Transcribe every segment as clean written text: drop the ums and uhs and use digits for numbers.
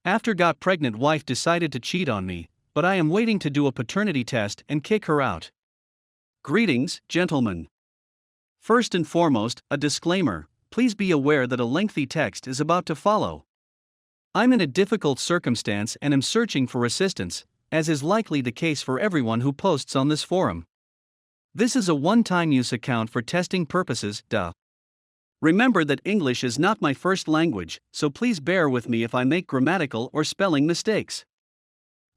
After got pregnant wife decided to cheat on me, but I am waiting to do a paternity test and kick her out. Greetings, gentlemen. First and foremost, a disclaimer, please be aware that a lengthy text is about to follow. I'm in a difficult circumstance and am searching for assistance, as is likely the case for everyone who posts on this forum. This is a one-time use account for testing purposes, duh. Remember that English is not my first language, so please bear with me if I make grammatical or spelling mistakes.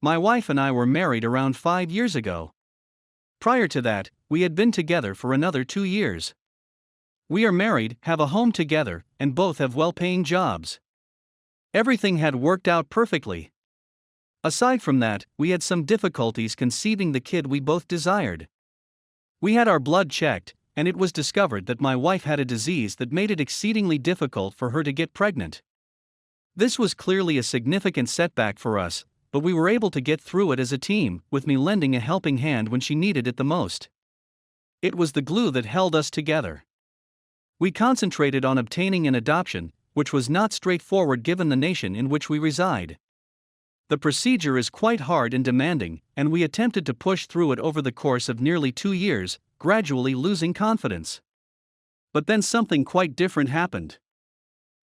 My wife and I were married around 5 years ago. Prior to that, we had been together for another 2 years. We are married, have a home together, and both have well-paying jobs. Everything had worked out perfectly. Aside from that, we had some difficulties conceiving the kid we both desired. We had our blood checked, and it was discovered that my wife had a disease that made it exceedingly difficult for her to get pregnant. This was clearly a significant setback for us, but we were able to get through it as a team, with me lending a helping hand when she needed it the most. It was the glue that held us together. We concentrated on obtaining an adoption, which was not straightforward given the nation in which we reside. The procedure is quite hard and demanding, and we attempted to push through it over the course of nearly 2 years, gradually losing confidence. But then something quite different happened.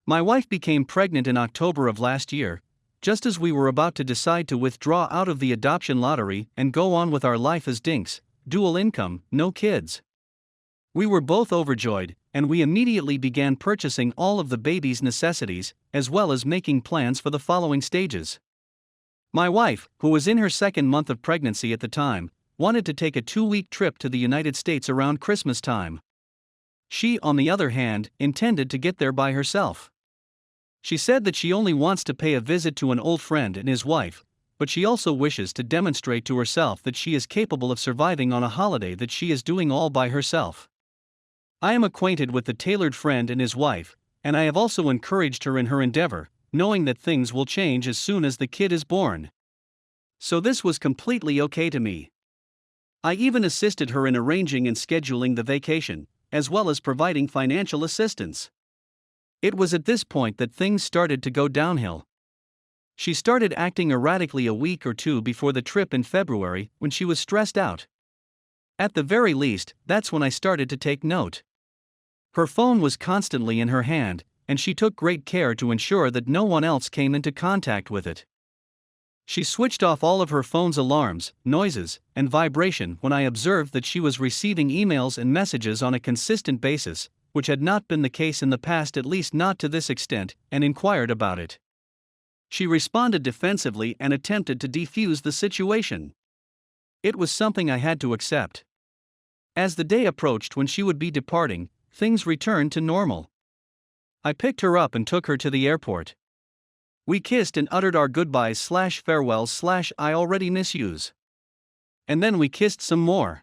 My wife became pregnant in October of last year, just as we were about to decide to withdraw out of the adoption lottery and go on with our life as dinks, dual income, no kids. We were both overjoyed, and we immediately began purchasing all of the baby's necessities, as well as making plans for the following stages. My wife, who was in her second month of pregnancy at the time, wanted to take a 2-week trip to the United States around Christmas time. She, on the other hand, intended to get there by herself. She said that she only wants to pay a visit to an old friend and his wife, but she also wishes to demonstrate to herself that she is capable of surviving on a holiday that she is doing all by herself. I am acquainted with the tailored friend and his wife, and I have also encouraged her in her endeavor, knowing that things will change as soon as the kid is born. So this was completely okay to me. I even assisted her in arranging and scheduling the vacation, as well as providing financial assistance. It was at this point that things started to go downhill. She started acting erratically a week or two before the trip in February, when she was stressed out. At the very least, that's when I started to take note. Her phone was constantly in her hand, and she took great care to ensure that no one else came into contact with it. She switched off all of her phone's alarms, noises, and vibration when I observed that she was receiving emails and messages on a consistent basis, which had not been the case in the past, at least not to this extent, and inquired about it. She responded defensively and attempted to defuse the situation. It was something I had to accept. As the day approached when she would be departing, things returned to normal. I picked her up and took her to the airport. We kissed and uttered our goodbyes/farewells/I already miss yous. And then we kissed some more.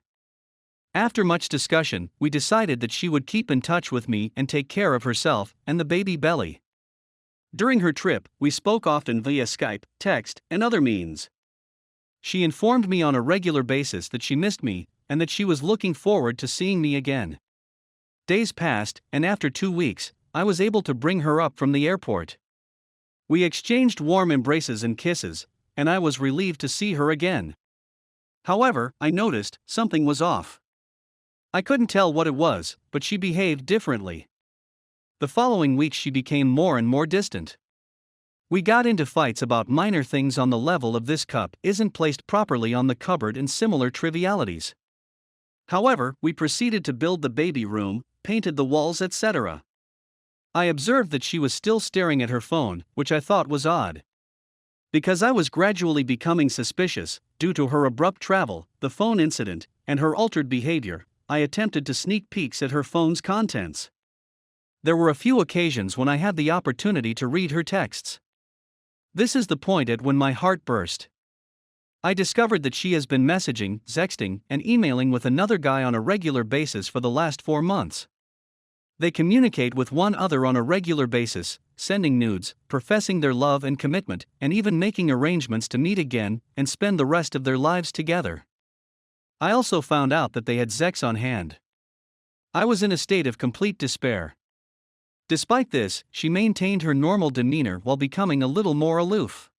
After much discussion, we decided that she would keep in touch with me and take care of herself and the baby belly. During her trip, we spoke often via Skype, text, and other means. She informed me on a regular basis that she missed me, and that she was looking forward to seeing me again. Days passed, and after 2 weeks, I was able to bring her up from the airport. We exchanged warm embraces and kisses, and I was relieved to see her again. However, I noticed something was off. I couldn't tell what it was, but she behaved differently. The following week she became more and more distant. We got into fights about minor things on the level of this cup isn't placed properly on the cupboard and similar trivialities. However, we proceeded to build the baby room, painted the walls, etc. I observed that she was still staring at her phone, which I thought was odd. Because I was gradually becoming suspicious, due to her abrupt travel, the phone incident, and her altered behavior, I attempted to sneak peeks at her phone's contents. There were a few occasions when I had the opportunity to read her texts. This is the point at when my heart burst. I discovered that she has been messaging, sexting, and emailing with another guy on a regular basis for the last 4 months. They communicate with one another on a regular basis, sending nudes, professing their love and commitment, and even making arrangements to meet again and spend the rest of their lives together. I also found out that they had sex on hand. I was in a state of complete despair. Despite this, she maintained her normal demeanor while becoming a little more aloof.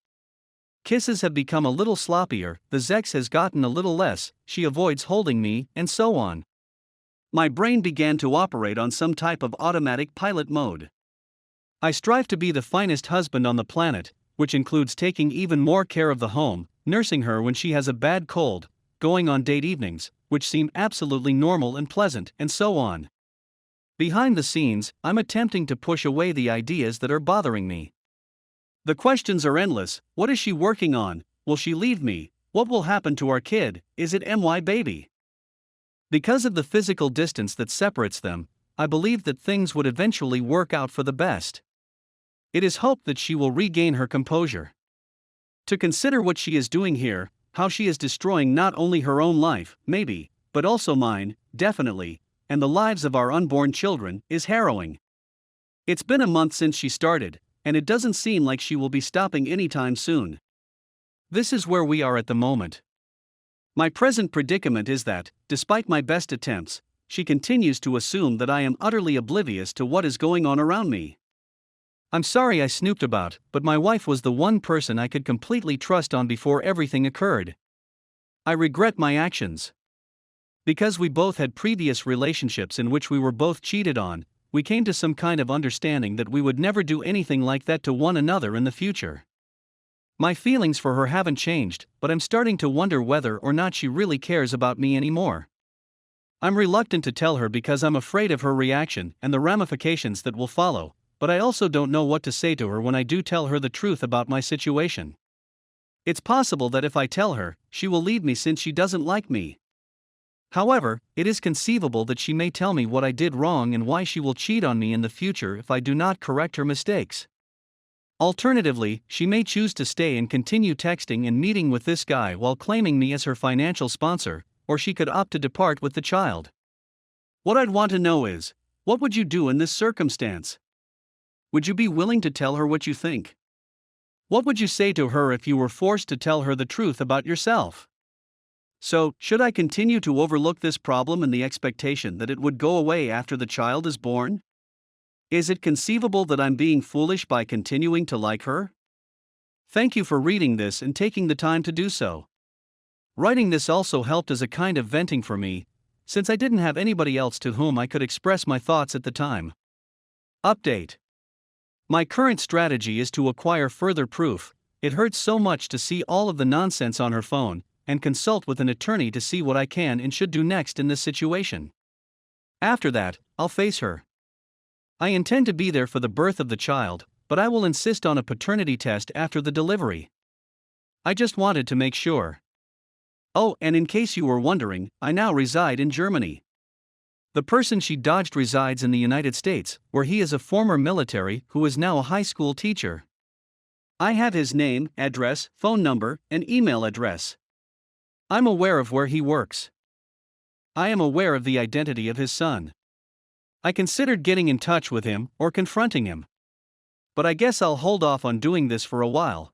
Kisses have become a little sloppier, the sex has gotten a little less, she avoids holding me, and so on. My brain began to operate on some type of automatic pilot mode. I strive to be the finest husband on the planet, which includes taking even more care of the home, nursing her when she has a bad cold, going on date evenings, which seem absolutely normal and pleasant, and so on. Behind the scenes, I'm attempting to push away the ideas that are bothering me. The questions are endless. What is she working on? Will she leave me? What will happen to our kid? Is it my baby? Because of the physical distance that separates them, I believe that things would eventually work out for the best. It is hoped that she will regain her composure. To consider what she is doing here, how she is destroying not only her own life, maybe, but also mine, definitely, and the lives of our unborn children, is harrowing. It's been a month since she started, and it doesn't seem like she will be stopping anytime soon. This is where we are at the moment. My present predicament is that, despite my best attempts, she continues to assume that I am utterly oblivious to what is going on around me. I'm sorry I snooped about, but my wife was the one person I could completely trust on before everything occurred. I regret my actions. Because we both had previous relationships in which we were both cheated on, we came to some kind of understanding that we would never do anything like that to one another in the future. My feelings for her haven't changed, but I'm starting to wonder whether or not she really cares about me anymore. I'm reluctant to tell her because I'm afraid of her reaction and the ramifications that will follow, but I also don't know what to say to her when I do tell her the truth about my situation. It's possible that if I tell her, she will leave me since she doesn't like me. However, it is conceivable that she may tell me what I did wrong and why she will cheat on me in the future if I do not correct her mistakes. Alternatively, she may choose to stay and continue texting and meeting with this guy while claiming me as her financial sponsor, or she could opt to depart with the child. What I'd want to know is, what would you do in this circumstance? Would you be willing to tell her what you think? What would you say to her if you were forced to tell her the truth about yourself? So, should I continue to overlook this problem in the expectation that it would go away after the child is born? Is it conceivable that I'm being foolish by continuing to like her? Thank you for reading this and taking the time to do so. Writing this also helped as a kind of venting for me, since I didn't have anybody else to whom I could express my thoughts at the time. Update. My current strategy is to acquire further proof. It hurts so much to see all of the nonsense on her phone, and consult with an attorney to see what I can and should do next in this situation. After that, I'll face her. I intend to be there for the birth of the child, but I will insist on a paternity test after the delivery. I just wanted to make sure. Oh, and in case you were wondering, I now reside in Germany. The person she dodged resides in the United States, where he is a former military who is now a high school teacher. I have his name, address, phone number, and email address. I'm aware of where he works. I am aware of the identity of his son. I considered getting in touch with him or confronting him. But I guess I'll hold off on doing this for a while.